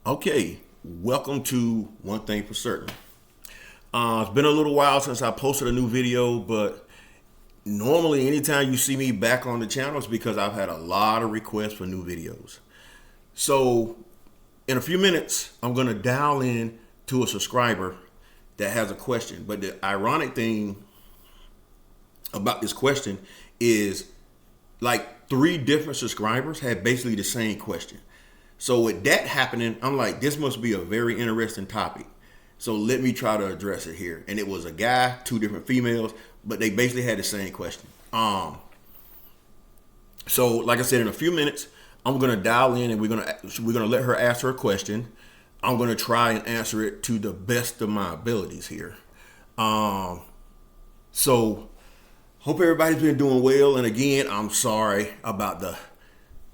Okay, welcome to One Thing for Certain. It's been a little while since I posted a new video, but normally anytime you see me back on the channel, it's because I've had a lot of requests for new videos. So in a few minutes, I'm going to dial in to a subscriber that has a question. But the ironic thing about this question is like 3 different subscribers had basically the same question. So with that happening, I'm like, this must be a very interesting topic. So let me try to address it here. And it was a guy, 2 different females, but they basically had the same question. So like I said, in a few minutes, I'm gonna dial in and we're gonna let her ask her question. I'm gonna try and answer it to the best of my abilities here. So hope everybody's been doing well. And again, I'm sorry about the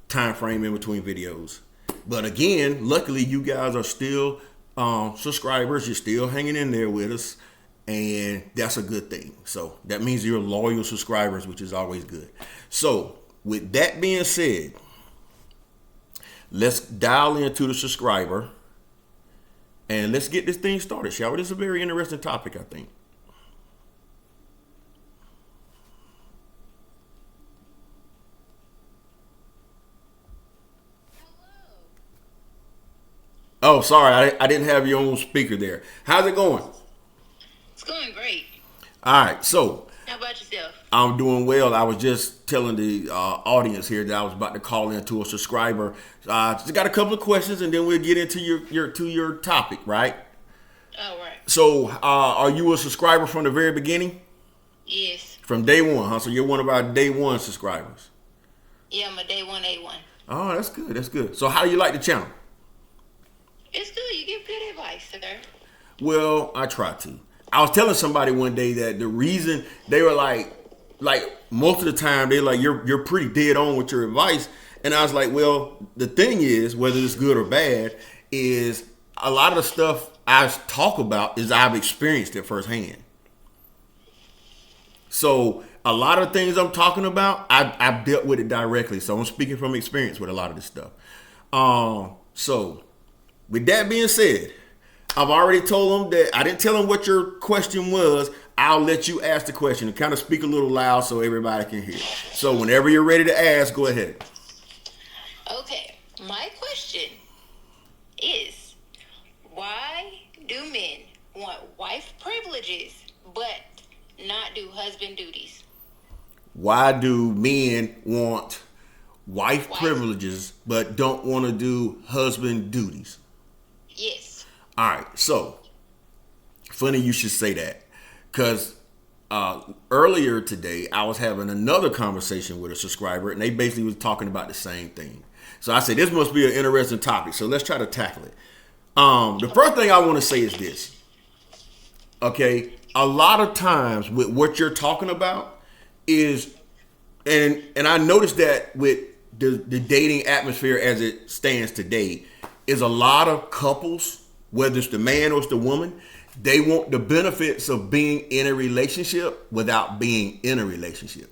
time frame in between videos. But again, luckily you guys are still subscribers. You're still hanging in there with us. And that's a good thing. So that means you're loyal subscribers, which is always good. So with that being said, let's dial into the subscriber and let's get this thing started, shall we? This is a very interesting topic, I think. Oh, sorry, I didn't have your own speaker there. How's it going? It's going great. All right, so How about yourself? I'm doing well. I was just telling the audience here that I was about to call in to a subscriber. Just got a couple of questions, and then we'll get into your topic, right? All right. So, are you a subscriber from the very beginning, Yes. from day one? Huh? So you're one of our day one subscribers. Yeah, I'm a day one A1. Oh, that's good. That's good. So, how do you like the channel? It's good. You give good advice, sir. Well, I try to. I was telling somebody one day that the reason they were like most of the time they're like you're pretty dead on with your advice, and I was like, well, the thing is, whether it's good or bad, is a lot of the stuff I talk about is I've experienced it firsthand. So a lot of things I'm talking about, I've dealt with it directly. So I'm speaking from experience with a lot of this stuff. So with that being said, I've already told them that I didn't tell them what your question was. I'll let you ask the question and kind of speak a little loud so everybody can hear. So whenever you're ready to ask, go ahead. Okay. My question is, why do men want wife privileges but not do husband duties? Why do men want wife Wife. privileges but don't want to do husband duties? Yes. All right, so funny you should say that, because earlier today I was having another conversation with a subscriber, and they basically was talking about the same thing. So I said this must be an interesting topic, so let's try to tackle it. The first thing I want to say is this. Okay, a lot of times with what you're talking about is, and I noticed that with the dating atmosphere as it stands today, is a lot of couples, whether it's the man or it's the woman, they want the benefits of being in a relationship without being in a relationship.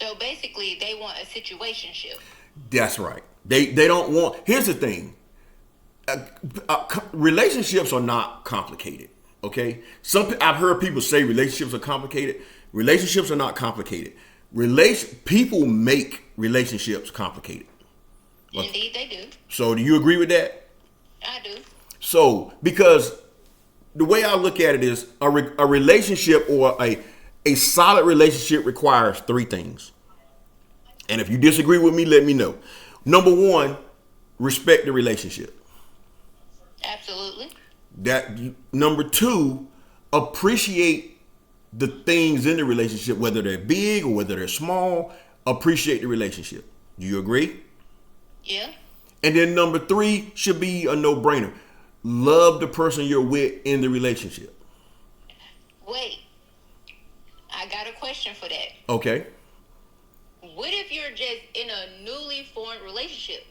So basically, they want a situationship. That's right. They don't want. Here's the thing. Relationships are not complicated. Okay. I've heard people say relationships are complicated. Relationships are not complicated. People make relationships complicated. Indeed, they do. So do you agree with that? I do. So, because the way I look at it is a relationship or a solid relationship requires 3 things. And if you disagree with me, let me know. Number 1, respect the relationship. Absolutely. Number 2, appreciate the things in the relationship, whether they're big or whether they're small. Appreciate the relationship. Do you agree? Yeah. And then number 3 should be a no-brainer. Love the person you're with in the relationship. Wait. I got a question for that. Okay. What if you're just in a newly formed relationship?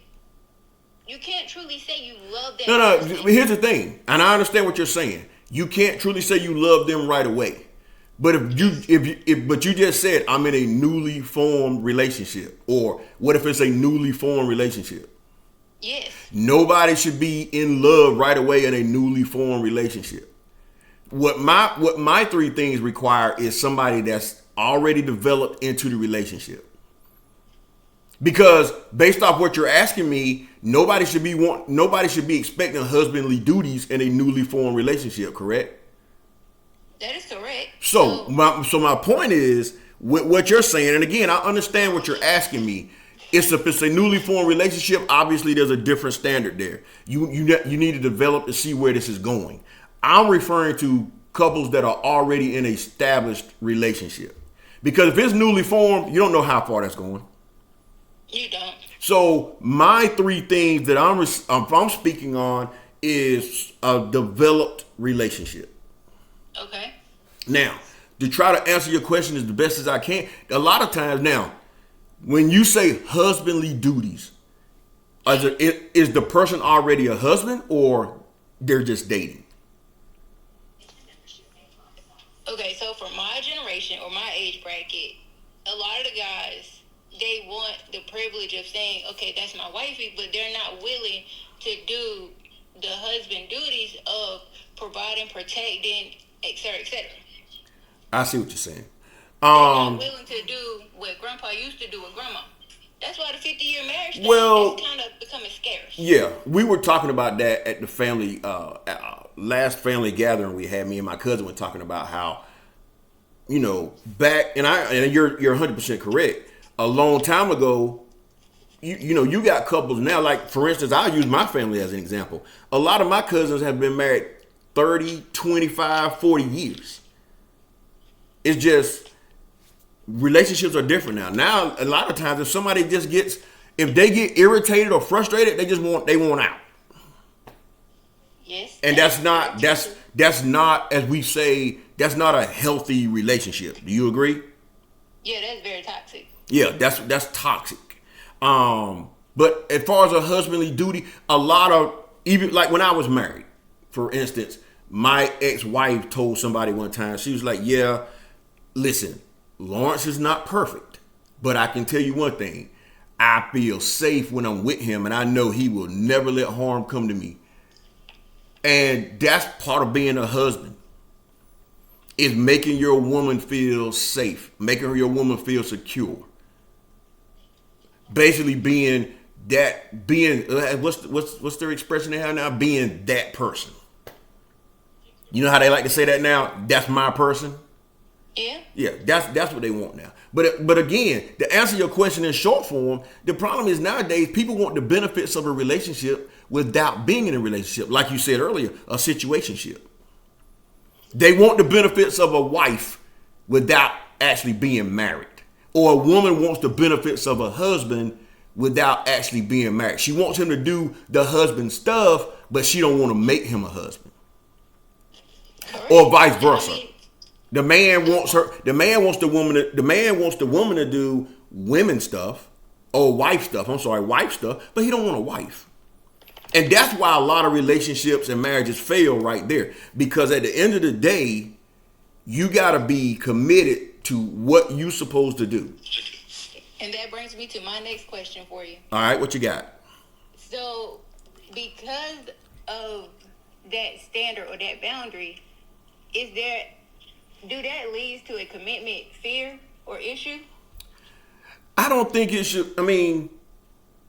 You can't truly say you love that No. person. Here's the thing, and I understand what you're saying. You can't truly say you love them right away. But but you just said I'm in a newly formed relationship, or what if it's a newly formed relationship? Yes. Nobody should be in love right away in a newly formed relationship. What my three things require is somebody that's already developed into the relationship. Because based off what you're asking me, nobody should be expecting husbandly duties in a newly formed relationship, correct? That is correct. So my point is, with what you're saying, and again, I understand what you're asking me. If it's a newly formed relationship, obviously there's a different standard there. You need to develop to see where this is going. I'm referring to couples that are already in an established relationship. Because if it's newly formed, you don't know how far that's going. You don't. So my three things that I'm speaking on is a developed relationship. Okay. Now, to try to answer your question as the best as I can, a lot of times now, when you say husbandly duties, is the person already a husband or they're just dating? Okay, so for my generation or my age bracket, a lot of the guys, they want the privilege of saying, okay, that's my wifey, but they're not willing to do the husband duties of providing, protecting, etc., etc. I see what you're saying. They're not willing to do what grandpa used to do with grandma. That's why the 50-year marriage thing is kind of becoming scarce. Yeah, we were talking about that at the family last family gathering we had. Me and my cousin were talking about how, back and you're 100% correct. A long time ago, you got couples now. Like for instance, I'll use my family as an example. A lot of my cousins have been married 30, 25, 40 years. It's just relationships are different now. Now, a lot of times, if they get irritated or frustrated, they want out. Yes. And that's not, as we say, that's not a healthy relationship. Do you agree? Yeah, that's very toxic. Yeah, that's toxic. But as far as a husbandly duty, a lot of, even like when I was married, for instance, my ex-wife told somebody one time, she was like, yeah, listen, Lawrence is not perfect, but I can tell you one thing. I feel safe when I'm with him, and I know he will never let harm come to me. And that's part of being a husband, is making your woman feel safe, making your woman feel secure. Basically what's their expression they have now? Being that person. You know how they like to say that now? That's my person. Yeah. Yeah, that's what they want now. But again, to answer your question in short form, the problem is nowadays people want the benefits of a relationship without being in a relationship. Like you said earlier, a situationship. They want the benefits of a wife without actually being married. Or a woman wants the benefits of a husband without actually being married. She wants him to do the husband stuff, but she don't want to make him a husband. Correct. Or vice versa. The man wants the woman to do women stuff or wife stuff, but he don't want a wife. And that's why a lot of relationships and marriages fail right there. Because at the end of the day, you got to be committed to what you're supposed to do. And that brings me to my next question for you. All right, what you got? So, because of that standard or that boundary, do that lead to a commitment fear or issue? I don't think it should. I mean,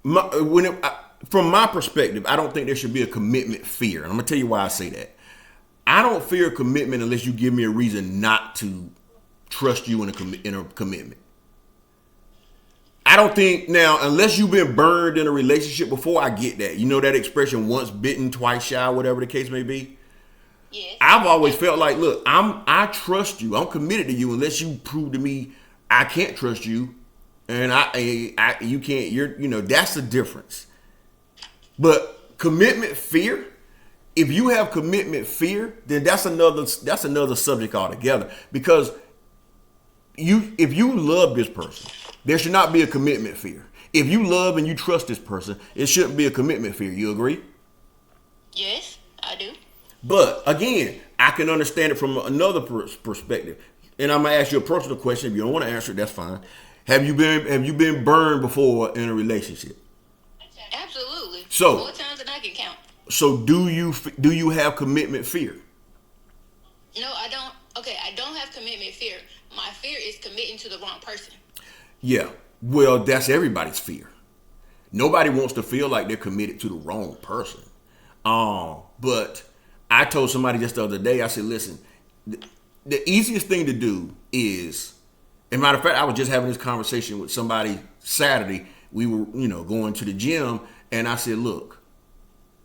from my perspective, I don't think there should be a commitment fear. And I'm going to tell you why I say that. I don't fear commitment unless you give me a reason not to trust you in a commitment. I don't think, now, unless you've been burned in a relationship before, I get that. You know that expression, once bitten, twice shy, whatever the case may be? Yes. I've always felt like, look, I trust you. I'm committed to you unless you prove to me I can't trust you, and you can't. That's the difference. But commitment fear, if you have commitment fear, then that's another subject altogether. Because if you love this person, there should not be a commitment fear. If you love and you trust this person, it shouldn't be a commitment fear. You agree? Yes, I do. But again, I can understand it from another perspective. And I'm gonna ask you a personal question. If you don't want to answer it, that's fine. Have you been burned before in a relationship? Absolutely. So More times than I can count. so do you have commitment fear? No, I don't. Okay, I don't have commitment fear. My fear is committing to the wrong person. Yeah. Well, that's everybody's fear. Nobody wants to feel like they're committed to the wrong person. But I told somebody just the other day, I said, listen, the easiest thing to do is, as a matter of fact, I was just having this conversation with somebody Saturday. We were, going to the gym, and I said, look,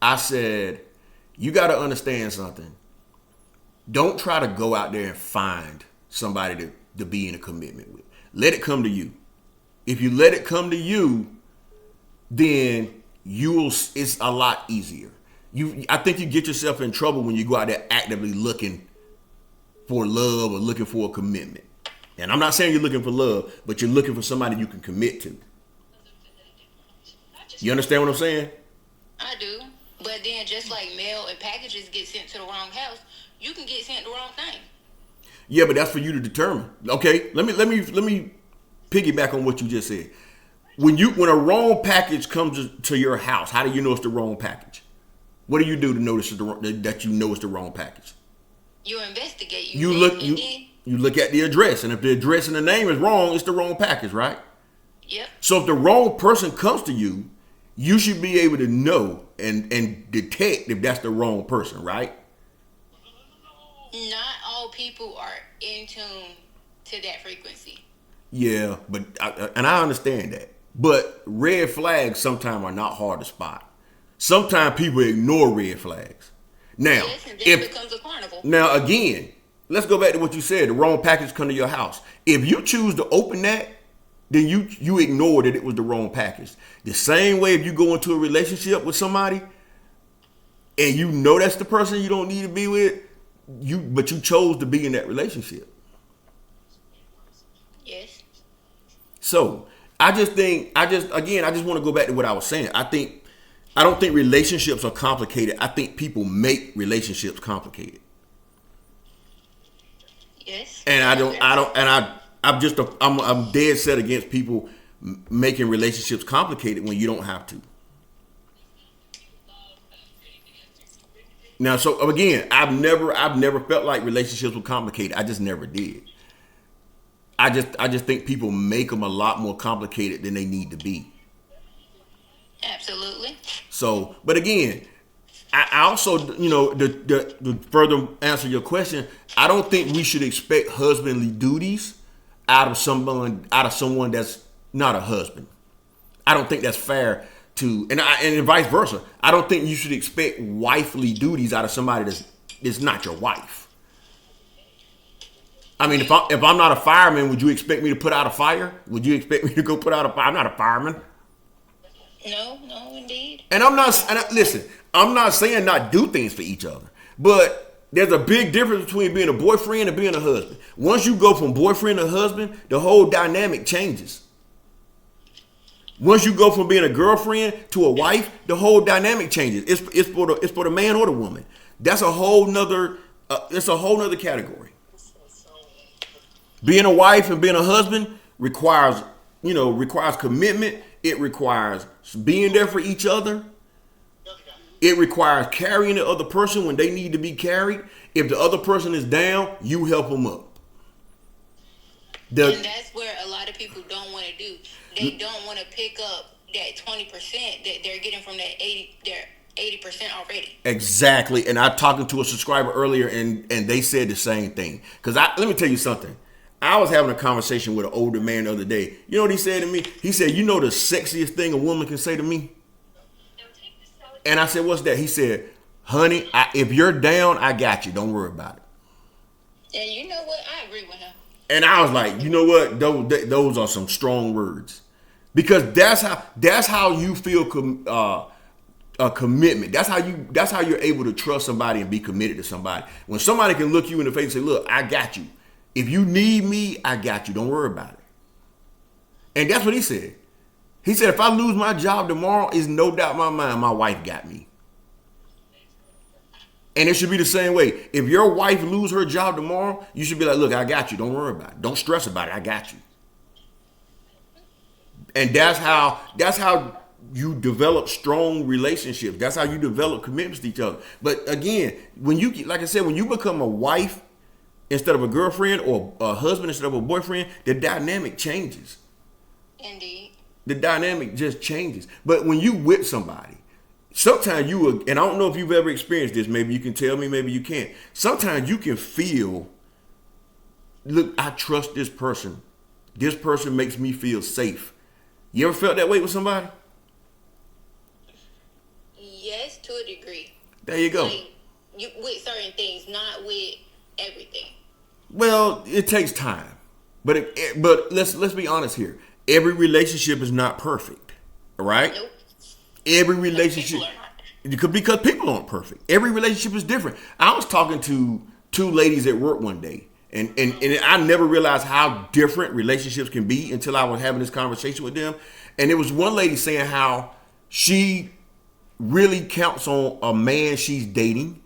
I said, you got to understand something. Don't try to go out there and find somebody to be in a commitment with. Let it come to you. If you let it come to you, then it's a lot easier. I think you get yourself in trouble when you go out there actively looking for love or looking for a commitment. And I'm not saying you're looking for love, but you're looking for somebody you can commit to. You understand what I'm saying? I do. But then just like mail and packages get sent to the wrong house, you can get sent the wrong thing. Yeah, but that's for you to determine. Okay, let me piggyback on what you just said. When a wrong package comes to your house, how do you know it's the wrong package? What do you do to notice that you know it's the wrong package? You investigate. You look at the address, and if the address and the name is wrong, it's the wrong package, right? Yep. So if the wrong person comes to you, you should be able to know and detect if that's the wrong person, right? Not all people are in tune to that frequency. Yeah, but I understand that. But red flags sometimes are not hard to spot. Sometimes people ignore red flags. Now, Yes, and then it becomes a carnival. Now again, let's go back to what you said. The wrong package come to your house. If you choose to open that, then you ignore that it was the wrong package. The same way if you go into a relationship with somebody and you know that's the person you don't need to be with, but you chose to be in that relationship. Yes. So I just want to go back to what I was saying. I don't think relationships are complicated. I think people make relationships complicated. Yes. And I'm dead set against people making relationships complicated when you don't have to. Now, so again, I've never felt like relationships were complicated. I just never did. I just think people make them a lot more complicated than they need to be. Absolutely. So, but again, I also, to further answer your question, I don't think we should expect husbandly duties out of someone that's not a husband. I don't think that's fair to, and vice versa. I don't think you should expect wifely duties out of somebody that's not your wife. I mean, if I'm not a fireman, would you expect me to put out a fire? Would you expect me to go put out a fire? I'm not a fireman. No, indeed. And listen, I'm not saying not do things for each other, but there's a big difference between being a boyfriend and being a husband. Once you go from boyfriend to husband, the whole dynamic changes. Once you go from being a girlfriend to a wife, the whole dynamic changes. It's for the man or the woman. That's a whole nother. It's a whole nother category. Being a wife and being a husband requires commitment. It requires being there for each other. It requires carrying the other person when they need to be carried. If the other person is down, you help them up. And that's where a lot of people don't want to do. They don't want to pick up that 20% that they're getting from that 80% already. Exactly. And I talking to a subscriber earlier, and they said the same thing. Because let me tell you something. I was having a conversation with an older man the other day. You know what he said to me? He said, "You know the sexiest thing a woman can say to me?" And I said, "What's that?" He said, "Honey, if you're down, I got you. Don't worry about it." And you know what? I agree with him. And I was like, you know what? Those are some strong words, because that's how you feel a commitment. That's how you're able to trust somebody and be committed to somebody. When somebody can look you in the face and say, "Look, I got you. If you need me, I got you. Don't worry about it." And that's what he said. He said, if I lose my job tomorrow, it's no doubt in my mind my wife got me. And it should be the same way. If your wife lose her job tomorrow, you should be like, "Look, I got you. Don't worry about it. Don't stress about it. I got you." And that's how you develop strong relationships. That's how you develop commitments to each other. But again, when you, like I said, when you become a wife instead of a girlfriend, or a husband instead of a boyfriend, the dynamic changes. Indeed. The dynamic just changes. But when you with somebody, sometimes you will, and I don't know if you've ever experienced this, maybe you can tell me, maybe you can't. Sometimes you can feel, look, I trust this person. This person makes me feel safe. You ever felt that way with somebody? Yes, to a degree. There you go. Like, you with certain things, not with everything. Well, it takes time. But let's be honest here. Every relationship is not perfect. All right? Nope. Every relationship, because people aren't perfect. Every relationship is different. I was talking to two ladies at work one day, and I never realized how different relationships can be until I was having this conversation with them. And it was one lady saying how she really counts on a man she's dating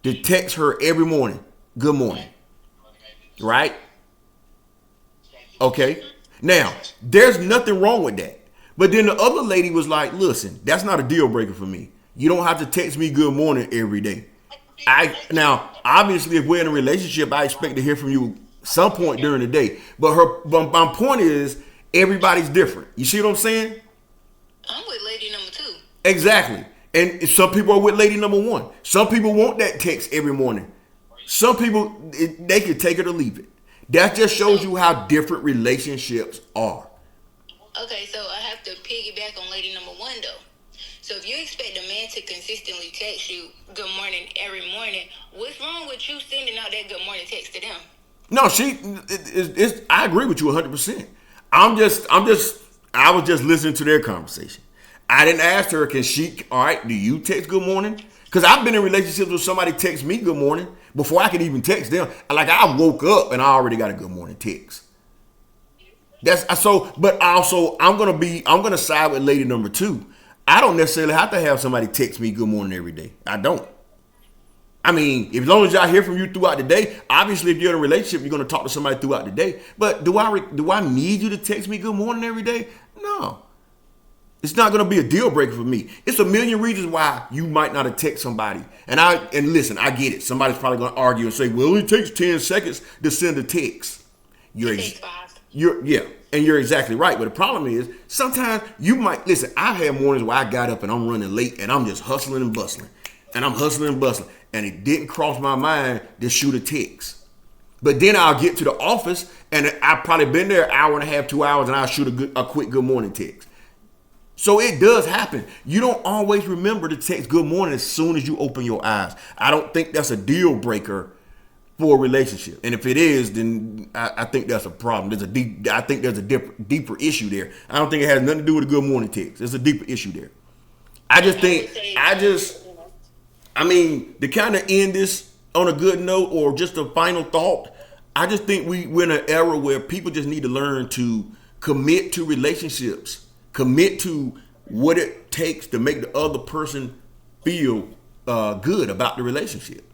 to text her every morning, good morning. Right? Okay. Now, there's nothing wrong with that. But then the other lady was like, listen, that's not a deal breaker for me. You don't have to text me good morning every day. Now, obviously, if we're in a relationship, I expect to hear from you some point during the day. But my point is, everybody's different. You see what I'm saying? I'm with lady number 2. Exactly. And some people are with lady number 1. Some people want that text every morning. Some people, they can take it or leave it. That just shows you how different relationships are. Okay, so I have to piggyback on lady number 1 though. So if you expect a man to consistently text you good morning every morning, what's wrong with you sending out that good morning text to them? No, I agree with you 100%. I was just listening to their conversation. I didn't ask her, all right, do you text good morning? Because I've been in relationships where somebody texts me good morning before I could even text them. Like, I woke up and I already got a good morning text. But also I'm gonna side with lady number 2. I don't necessarily have to have somebody text me good morning every day. I don't. I mean, as long as I hear from you throughout the day, obviously if you're in a relationship, you're gonna talk to somebody throughout the day. But do I need you to text me good morning every day? No. It's not gonna be a deal breaker for me. It's a million reasons why you might not have texted somebody. And listen, I get it. Somebody's probably gonna argue and say, well, it takes 10 seconds to send a text. And you're exactly right. But the problem is, sometimes you might, listen, I've had mornings where I got up and I'm running late and I'm just hustling and bustling. And it didn't cross my mind to shoot a text. But then I'll get to the office and I've probably been there an hour and a half, 2 hours, and I'll shoot a quick good morning text. So it does happen. You don't always remember to text good morning as soon as you open your eyes. I don't think that's a deal breaker for a relationship. And if it is, then I think that's a problem. I think there's a deeper issue there. I don't think it has nothing to do with a good morning text. There's a deeper issue there. To kind of end this on a good note, or just a final thought, I just think we're in an era where people just need to learn to commit to relationships, commit to what it takes to make the other person feel good about the relationship.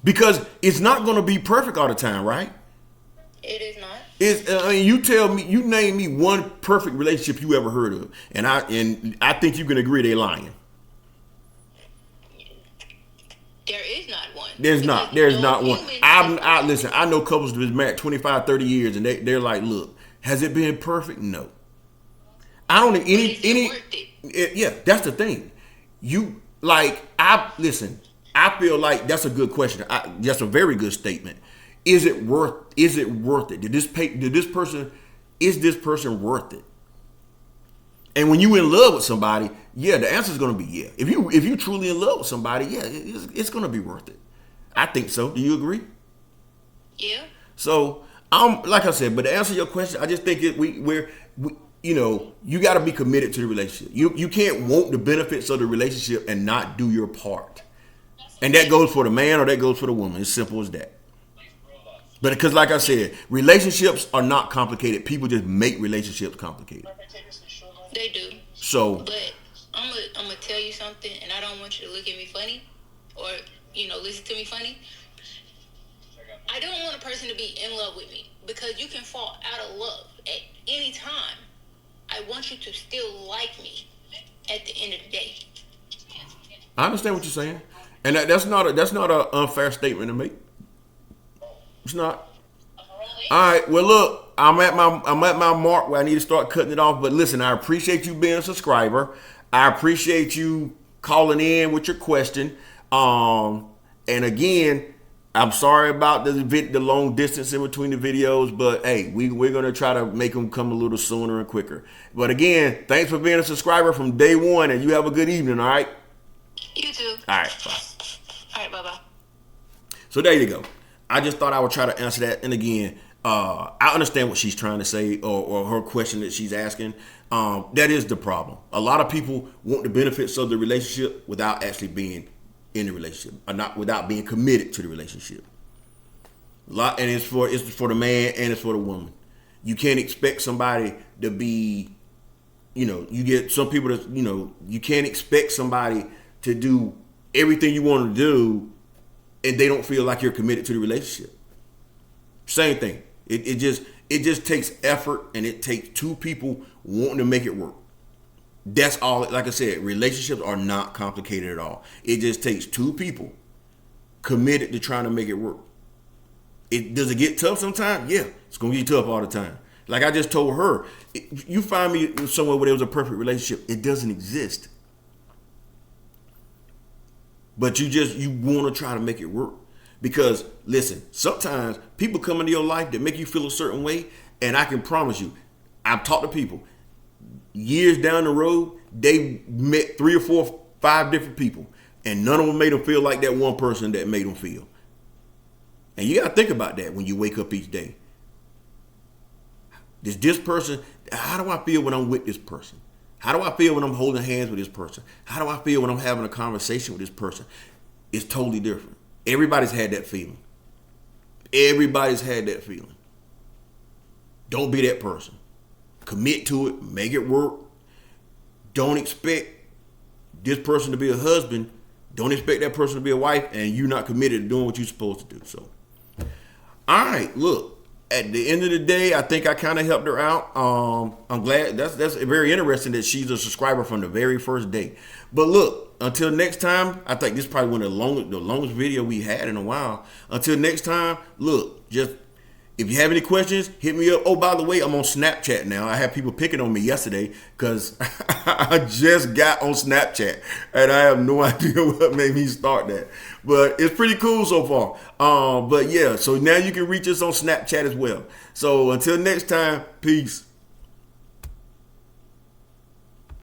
Because it's not going to be perfect all the time, right? It is not. You name me one perfect relationship you ever heard of, and I think you can agree they're lying. There is not one. There's not one. Listen, I know couples that have been married 25, 30 years, and they're like, look, has it been perfect? No. I don't think any. Worth it? Yeah, that's the thing. I feel like that's a good question. That's a very good statement. Is it worth it? Is this person worth it? And when you're in love with somebody, yeah, the answer is going to be yeah. If you truly in love with somebody, yeah, it's going to be worth it. I think so. Do you agree? Yeah. So like I said, but to answer your question, I just think you got to be committed to the relationship. You can't want the benefits of the relationship and not do your part. And that goes for the man or that goes for the woman. It's simple as that. But because, like I said, relationships are not complicated. People just make relationships complicated. They do. So, but I'm gonna tell you something, and I don't want you to look at me funny, or listen to me funny. I don't want a person to be in love with me, because you can fall out of love at any time. I want you to still like me. at the end of the day. I understand what you're saying, and that's not a unfair statement to make. It's not. All right. Well, look, I'm at my mark where I need to start cutting it off. But listen, I appreciate you being a subscriber. I appreciate you calling in with your question. And again, I'm sorry about the long distance in between the videos, but hey, we're gonna try to make them come a little sooner and quicker. But again, thanks for being a subscriber from day one, and you have a good evening. All right. You too. All right. Bye. All right. Bye bye. So there you go. I just thought I would try to answer that. And again, I understand what she's trying to say, or her question that she's asking. That is the problem. A lot of people want the benefits of the relationship without actually being in the relationship, or not without being committed to the relationship. And it's for the man and it's for the woman. You can't expect somebody to be, you get some people that, you can't expect somebody to do everything you want to do and they don't feel like you're committed to the relationship. Same thing. It just takes effort, and it takes two people wanting to make it work. That's all. Like I said, relationships are not complicated at all. It just takes two people committed to trying to make it work. Does it get tough sometimes? Yeah, it's gonna get tough all the time. Like I just told her, you find me somewhere where there was a perfect relationship. It doesn't exist. But you want to try to make it work. Because listen, sometimes people come into your life that make you feel a certain way, and I can promise you, I've talked to people years down the road, they met 3 or 4, 5 different people, and none of them made them feel like that one person that made them feel. And you got to think about that when you wake up each day. This person, how do I feel when I'm with this person? How do I feel when I'm holding hands with this person? How do I feel when I'm having a conversation with this person? It's totally different. Everybody's had that feeling. Everybody's had that feeling. Don't be that person. Commit to it. Make it work. Don't expect this person to be a husband. Don't expect that person to be a wife, and you're not committed to doing what you're supposed to do. So, all right, look. At the end of the day, I think I kind of helped her out. I'm glad. That's very interesting that she's a subscriber from the very first day. But look, until next time, I think this is probably one of the longest video we had in a while. Until next time, look, just if you have any questions, hit me up. Oh, by the way, I'm on Snapchat now. I had people picking on me yesterday because I just got on Snapchat and I have no idea what made me start that. But it's pretty cool so far. But yeah, so now you can reach us on Snapchat as well. So until next time, peace.